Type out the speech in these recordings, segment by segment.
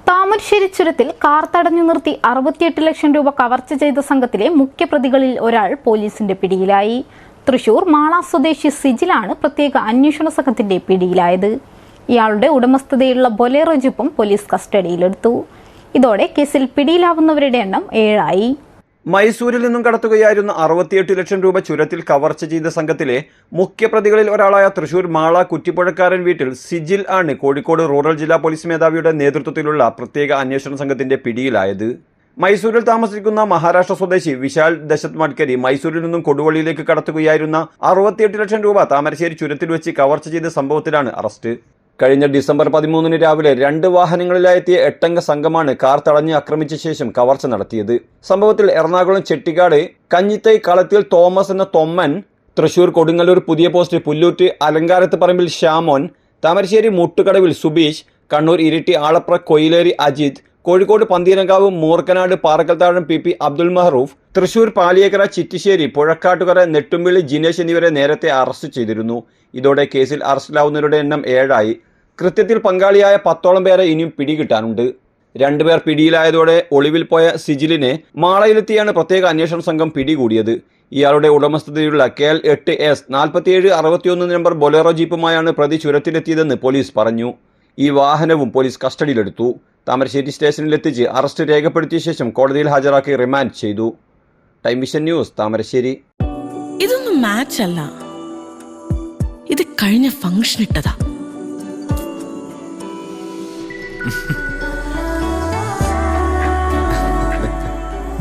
താമരശ്ശേരി ചുരത്തിൽ കാർ തടഞ്ഞു നിർത്തി 68 ലക്ഷം രൂപ കവർച്ച ചെയ്ത സംഘത്തിലെ മുഖ്യപ്രതികളിൽ ഒരാൾ പോലീസിന്റെ പിടിയിലായി. തൃശൂർ മാള സ്വദേശി സിജിലാണ് പ്രത്യേക അന്വേഷണ സംഘത്തിന്റെ പിടിയിലായത്. ഇയാളുടെ ഉടമസ്ഥതയിലുള്ള ബൊലേറോ ജീപ്പും പോലീസ് കസ്റ്റഡിയിലെടുത്തു. ഇതോടെ കേസിൽ പിടിയിലാവുന്നവരുടെ എണ്ണം 7 ആയി. മൈസൂരിൽ നിന്നും കടത്തുകയായിരുന്ന 68 ലക്ഷം രൂപ ചുരത്തിൽ കവർച്ച ചെയ്ത സംഘത്തിലെ മുഖ്യപ്രതികളിൽ ഒരാളായ തൃശൂർ മാള കുറ്റിപ്പുഴക്കാരൻ വീട്ടിൽ സിജിൽ ആണ് കോഴിക്കോട് റൂറൽ ജില്ലാ പോലീസ് മേധാവിയുടെ നേതൃത്വത്തിലുള്ള പ്രത്യേക അന്വേഷണ സംഘത്തിന്റെ പിടിയിലായത്. മൈസൂരിൽ താമസിക്കുന്ന മഹാരാഷ്ട്ര സ്വദേശി വിശാൽ ദശത് മഡ്കരി മൈസൂരിൽ നിന്നും കൊടുവള്ളിയിലേക്ക് കടത്തുകയായിരുന്ന 68 ലക്ഷം രൂപ താമരശ്ശേരി ചുരത്തിൽ വെച്ച് കവർച്ച ചെയ്ത സംഭവത്തിലാണ് അറസ്റ്റ്. കഴിഞ്ഞ ഡിസംബർ 13 രാവിലെ 2 വാഹനങ്ങളിലായെത്തിയ 8 സംഘമാണ് കാർ തടഞ്ഞ് ആക്രമിച്ച ശേഷം കവർച്ച നടത്തിയത്. സംഭവത്തിൽ എറണാകുളം ചെട്ടിക്കാട് കഞ്ഞിത്തൈ കളത്തിൽ തോമസ് എന്ന തൊമ്മൻ, തൃശൂർ കൊടുങ്ങല്ലൂർ പുതിയ പോസ്റ്റ് പുല്ലൂറ്റ് അലങ്കാരത്ത് പറമ്പിൽ ശ്യാമോൻ, താമരശ്ശേരി മുട്ടുകടവിൽ സുബീഷ്, കണ്ണൂർ ഇരിട്ടി ആളപ്ര കൊയിലേരി അജിത്, കോഴിക്കോട് പന്തീരങ്കാവ് മൂർക്കനാട് പാറക്കൽത്താഴം PP അബ്ദുൽ മഹറൂഫ്, തൃശൂർ പാലിയേക്കര ചിറ്റിശ്ശേരി പുഴക്കാട്ടുകര നെട്ടുമ്പിള്ളി ജിനേഷ് എന്നിവരെ നേരത്തെ അറസ്റ്റ് ചെയ്തിരുന്നു. ഇതോടെ കേസിൽ അറസ്റ്റിലാവുന്നവരുടെ എണ്ണം 7 ആയി. കൃത്യത്തിൽ പങ്കാളിയായ 10ഓളം പേരെ ഇനിയും പിടികിട്ടാനുണ്ട്. 2 പേർ പിടിയിലായതോടെ ഒളിവിൽ പോയ സിജിലിനെ മാളയിലെത്തിയാണ് പ്രത്യേക അന്വേഷണ സംഘം പിടികൂടിയത്. ഇയാളുടെ ഉടമസ്ഥതയിലുള്ള KL 8S 4761 നമ്പർ ബൊലേറോ ജീപ്പുമായാണ് പ്രതി ചുരത്തിലെത്തിയതെന്ന് പോലീസ് പറഞ്ഞു. ഈ വാഹനവും പോലീസ് കസ്റ്റഡിയിലെടുത്തു. താമരശ്ശേരി സ്റ്റേഷനിലെത്തിച്ച് അറസ്റ്റ് രേഖപ്പെടുത്തിയ ശേഷം കോടതിയിൽ ഹാജരാക്കി റിമാൻഡ് ചെയ്തു. Time vision news, Thamarassery. ഇതൊന്നും മാച്ച് അല്ല, ഇത് കഴിഞ്ഞ ഫംഗ്ഷൻ ഇട്ടതാ.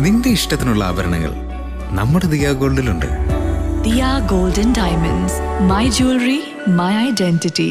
നിന്റെ ഇഷ്ടത്തിനുള്ള ആഭരണങ്ങൾ നമ്മുടെ ദിയ ഗോൾഡിലുണ്ട്. Diya golden diamonds, my jewellery, my identity.